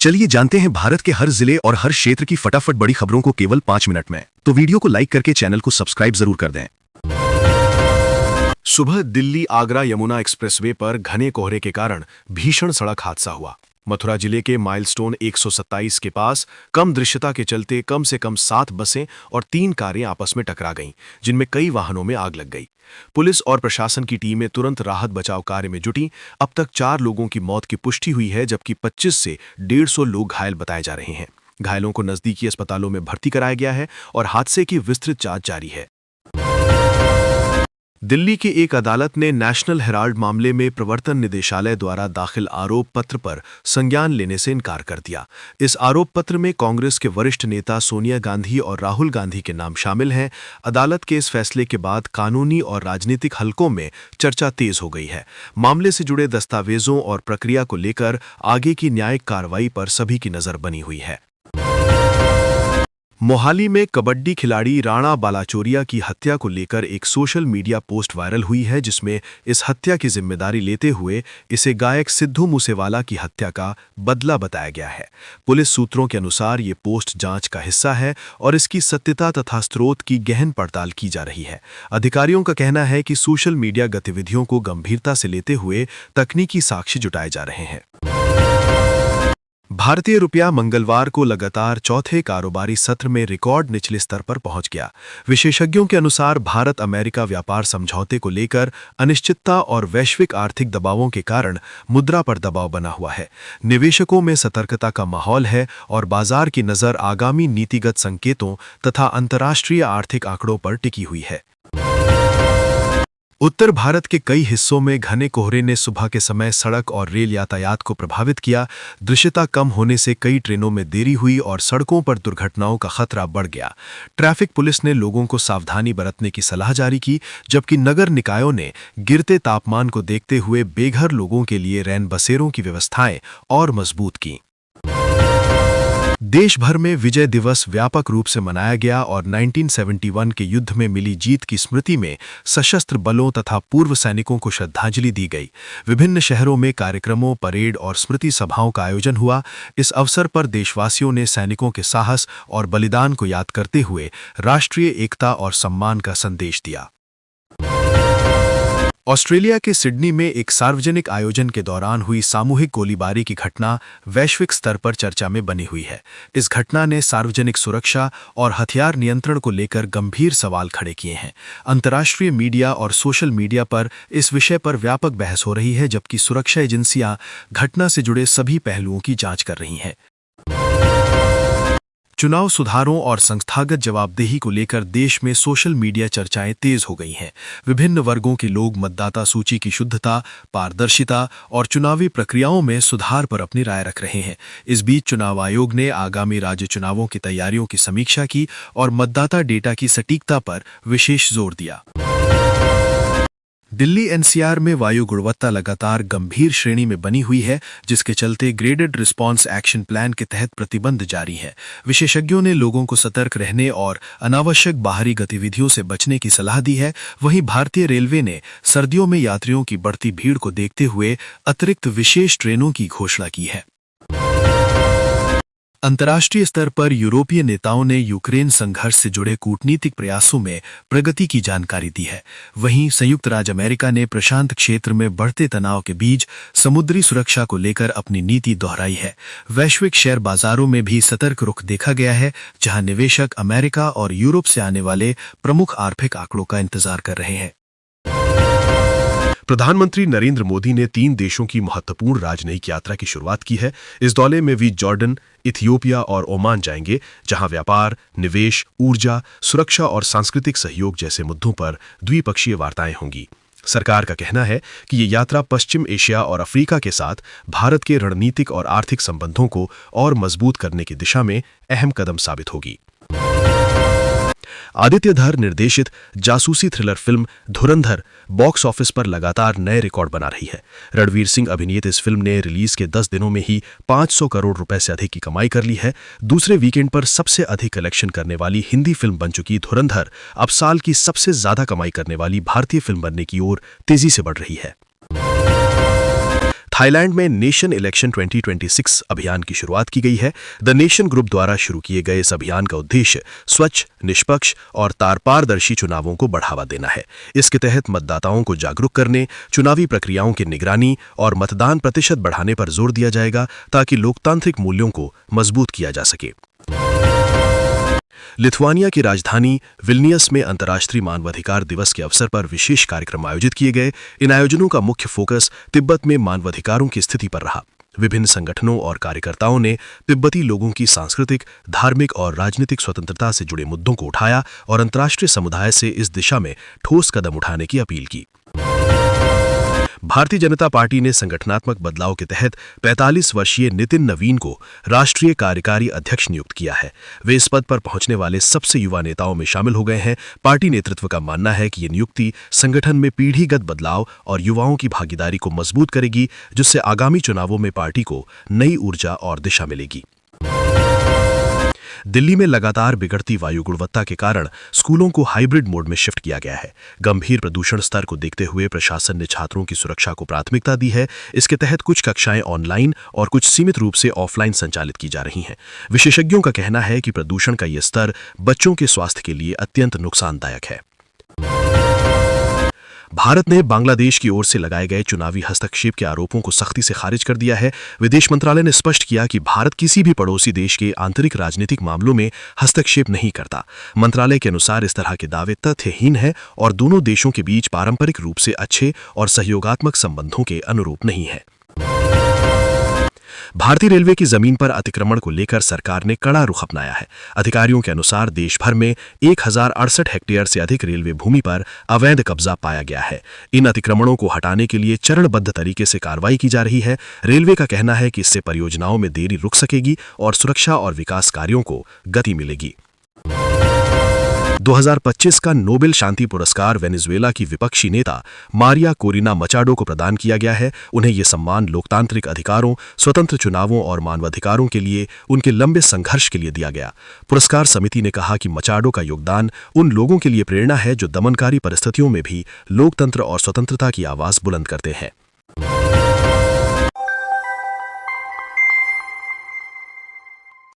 चलिए जानते हैं भारत के हर जिले और हर क्षेत्र की फटाफट बड़ी खबरों को केवल 5 मिनट में। तो वीडियो को लाइक करके चैनल को सब्सक्राइब जरूर कर दें। सुबह दिल्ली आगरा यमुना एक्सप्रेसवे पर घने कोहरे के कारण भीषण सड़क हादसा हुआ। मथुरा जिले के माइलस्टोन 127 के पास कम दृश्यता के चलते कम से कम 7 बसें और 3 कारें आपस में टकरा गईं, जिनमें कई वाहनों में आग लग गई। पुलिस और प्रशासन की टीमें तुरंत राहत बचाव कार्य में जुटी। अब तक 4 लोगों की मौत की पुष्टि हुई है, जबकि 25 से 150 लोग घायल बताए जा रहे हैं। घायलों को नजदीकी अस्पतालों में भर्ती कराया गया है और हादसे की विस्तृत जांच जारी है। दिल्ली की एक अदालत ने नेशनल हेराल्ड मामले में प्रवर्तन निदेशालय द्वारा दाखिल आरोप पत्र पर संज्ञान लेने से इनकार कर दिया। इस आरोप पत्र में कांग्रेस के वरिष्ठ नेता सोनिया गांधी और राहुल गांधी के नाम शामिल हैं। अदालत के इस फैसले के बाद कानूनी और राजनीतिक हलकों में चर्चा तेज हो गई है। मामले से जुड़े दस्तावेजों और प्रक्रिया को लेकर आगे की न्यायिक कार्रवाई पर सभी की नजर बनी हुई है। मोहाली में कबड्डी खिलाड़ी राणा बालाचोरिया की हत्या को लेकर एक सोशल मीडिया पोस्ट वायरल हुई है, जिसमें इस हत्या की जिम्मेदारी लेते हुए इसे गायक सिद्धू मूसेवाला की हत्या का बदला बताया गया है। पुलिस सूत्रों के अनुसार ये पोस्ट जांच का हिस्सा है और इसकी सत्यता तथा स्रोत की गहन पड़ताल की जा रही है। अधिकारियों का कहना है कि सोशल मीडिया गतिविधियों को गंभीरता से लेते हुए तकनीकी साक्ष्य जुटाए जा रहे हैं। भारतीय रुपया मंगलवार को लगातार चौथे कारोबारी सत्र में रिकॉर्ड निचले स्तर पर पहुंच गया। विशेषज्ञों के अनुसार भारत अमेरिका व्यापार समझौते को लेकर अनिश्चितता और वैश्विक आर्थिक दबावों के कारण मुद्रा पर दबाव बना हुआ है। निवेशकों में सतर्कता का माहौल है और बाजार की नज़र आगामी नीतिगत संकेतों तथा अंतर्राष्ट्रीय आर्थिक आंकड़ों पर टिकी हुई है। उत्तर भारत के कई हिस्सों में घने कोहरे ने सुबह के समय सड़क और रेल यातायात को प्रभावित किया। दृश्यता कम होने से कई ट्रेनों में देरी हुई और सड़कों पर दुर्घटनाओं का खतरा बढ़ गया। ट्रैफिक पुलिस ने लोगों को सावधानी बरतने की सलाह जारी की, जबकि नगर निकायों ने गिरते तापमान को देखते हुए बेघर लोगों के लिए रैन बसेरों की व्यवस्थाएं और मजबूत की। देश भर में विजय दिवस व्यापक रूप से मनाया गया और 1971 के युद्ध में मिली जीत की स्मृति में सशस्त्र बलों तथा पूर्व सैनिकों को श्रद्धांजलि दी गई। विभिन्न शहरों में कार्यक्रमों, परेड और स्मृति सभाओं का आयोजन हुआ। इस अवसर पर देशवासियों ने सैनिकों के साहस और बलिदान को याद करते हुए राष्ट्रीय एकता और सम्मान का संदेश दिया। ऑस्ट्रेलिया के सिडनी में एक सार्वजनिक आयोजन के दौरान हुई सामूहिक गोलीबारी की घटना वैश्विक स्तर पर चर्चा में बनी हुई है। इस घटना ने सार्वजनिक सुरक्षा और हथियार नियंत्रण को लेकर गंभीर सवाल खड़े किए हैं। अंतर्राष्ट्रीय मीडिया और सोशल मीडिया पर इस विषय पर व्यापक बहस हो रही है, जबकि सुरक्षा एजेंसियां घटना से जुड़े सभी पहलुओं की जांच कर रही हैं। चुनाव सुधारों और संस्थागत जवाबदेही को लेकर देश में सोशल मीडिया चर्चाएं तेज हो गई हैं। विभिन्न वर्गों के लोग मतदाता सूची की शुद्धता, पारदर्शिता और चुनावी प्रक्रियाओं में सुधार पर अपनी राय रख रहे हैं। इस बीच चुनाव आयोग ने आगामी राज्य चुनावों की तैयारियों की समीक्षा की और मतदाता डेटा की सटीकता पर विशेष जोर दिया। दिल्ली एनसीआर में वायु गुणवत्ता लगातार गंभीर श्रेणी में बनी हुई है, जिसके चलते ग्रेडेड रिस्पांस एक्शन प्लान के तहत प्रतिबंध जारी है। विशेषज्ञों ने लोगों को सतर्क रहने और अनावश्यक बाहरी गतिविधियों से बचने की सलाह दी है। वहीं भारतीय रेलवे ने सर्दियों में यात्रियों की बढ़ती भीड़ को देखते हुए अतिरिक्त विशेष ट्रेनों की घोषणा की है। अंतर्राष्ट्रीय स्तर पर यूरोपीय नेताओं ने यूक्रेन संघर्ष से जुड़े कूटनीतिक प्रयासों में प्रगति की जानकारी दी है। वहीं संयुक्त राज्य अमेरिका ने प्रशांत क्षेत्र में बढ़ते तनाव के बीच समुद्री सुरक्षा को लेकर अपनी नीति दोहराई है। वैश्विक शेयर बाजारों में भी सतर्क रुख देखा गया है, जहां निवेशक अमेरिका और यूरोप से आने वाले प्रमुख आर्थिक आंकड़ों का इंतजार कर रहे हैं। प्रधानमंत्री नरेंद्र मोदी ने 3 देशों की महत्वपूर्ण राजनयिक यात्रा की शुरुआत की है। इस दौरे में वे जॉर्डन, इथियोपिया और ओमान जाएंगे, जहां व्यापार, निवेश, ऊर्जा, सुरक्षा और सांस्कृतिक सहयोग जैसे मुद्दों पर द्विपक्षीय वार्ताएं होंगी। सरकार का कहना है कि ये यात्रा पश्चिम एशिया और अफ्रीका के साथ भारत के रणनीतिक और आर्थिक संबंधों को और मजबूत करने की दिशा में अहम कदम साबित होगी। आदित्य धर निर्देशित जासूसी थ्रिलर फिल्म धुरंधर बॉक्स ऑफिस पर लगातार नए रिकॉर्ड बना रही है। रणवीर सिंह अभिनीत इस फिल्म ने रिलीज के 10 दिनों में ही 500 करोड़ रुपए से अधिक की कमाई कर ली है। दूसरे वीकेंड पर सबसे अधिक कलेक्शन करने वाली हिंदी फिल्म बन चुकी धुरंधर अब साल की सबसे ज्यादा कमाई करने वाली भारतीय फिल्म बनने की ओर तेजी से बढ़ रही है। थाईलैंड में नेशन इलेक्शन 2026 अभियान की शुरुआत की गई है। द नेशन ग्रुप द्वारा शुरू किए गए इस अभियान का उद्देश्य स्वच्छ, निष्पक्ष और पारदर्शी चुनावों को बढ़ावा देना है। इसके तहत मतदाताओं को जागरूक करने, चुनावी प्रक्रियाओं की निगरानी और मतदान प्रतिशत बढ़ाने पर जोर दिया जाएगा ताकि लोकतांत्रिक मूल्यों को मजबूत किया जा सके। लिथुआनिया की राजधानी विल्नियस में अंतर्राष्ट्रीय मानवाधिकार दिवस के अवसर पर विशेष कार्यक्रम आयोजित किए गए। इन आयोजनों का मुख्य फोकस तिब्बत में मानवाधिकारों की स्थिति पर रहा। विभिन्न संगठनों और कार्यकर्ताओं ने तिब्बती लोगों की सांस्कृतिक, धार्मिक और राजनीतिक स्वतंत्रता से जुड़े मुद्दों को उठाया और अंतर्राष्ट्रीय समुदाय से इस दिशा में ठोस कदम उठाने की अपील की। भारतीय जनता पार्टी ने संगठनात्मक बदलाव के तहत 45 वर्षीय नितिन नवीन को राष्ट्रीय कार्यकारी अध्यक्ष नियुक्त किया है। वे इस पद पर पहुंचने वाले सबसे युवा नेताओं में शामिल हो गए हैं। पार्टी नेतृत्व का मानना है कि ये नियुक्ति संगठन में पीढ़ीगत बदलाव और युवाओं की भागीदारी को मजबूत करेगी, जिससे आगामी चुनावों में पार्टी को नई ऊर्जा और दिशा मिलेगी। दिल्ली में लगातार बिगड़ती वायु गुणवत्ता के कारण स्कूलों को हाइब्रिड मोड में शिफ्ट किया गया है। गंभीर प्रदूषण स्तर को देखते हुए प्रशासन ने छात्रों की सुरक्षा को प्राथमिकता दी है। इसके तहत कुछ कक्षाएं ऑनलाइन और कुछ सीमित रूप से ऑफलाइन संचालित की जा रही हैं। विशेषज्ञों का कहना है कि प्रदूषण का यह स्तर बच्चों के स्वास्थ्य के लिए अत्यंत नुकसानदायक है। भारत ने बांग्लादेश की ओर से लगाए गए चुनावी हस्तक्षेप के आरोपों को सख्ती से खारिज कर दिया है। विदेश मंत्रालय ने स्पष्ट किया कि भारत किसी भी पड़ोसी देश के आंतरिक राजनीतिक मामलों में हस्तक्षेप नहीं करता। मंत्रालय के अनुसार इस तरह के दावे तथ्यहीन हैं और दोनों देशों के बीच पारंपरिक रूप से अच्छे और सहयोगात्मक संबंधों के अनुरूप नहीं है। भारतीय रेलवे की जमीन पर अतिक्रमण को लेकर सरकार ने कड़ा रुख अपनाया है। अधिकारियों के अनुसार देश भर में 1068 हेक्टेयर से अधिक रेलवे भूमि पर अवैध कब्जा पाया गया है। इन अतिक्रमणों को हटाने के लिए चरणबद्ध तरीके से कार्रवाई की जा रही है। रेलवे का कहना है कि इससे परियोजनाओं में देरी रुक सकेगी और सुरक्षा और विकास कार्यों को गति मिलेगी। 2025 का नोबेल शांति पुरस्कार वेनेजुएला की विपक्षी नेता मारिया कोरिना मचाडो को प्रदान किया गया है। उन्हें यह सम्मान लोकतांत्रिक अधिकारों, स्वतंत्र चुनावों और मानवाधिकारों के लिए उनके लंबे संघर्ष के लिए दिया गया। पुरस्कार समिति ने कहा कि मचाडो का योगदान उन लोगों के लिए प्रेरणा है जो दमनकारी परिस्थितियों में भी लोकतंत्र और स्वतंत्रता की आवाज बुलंद करते हैं।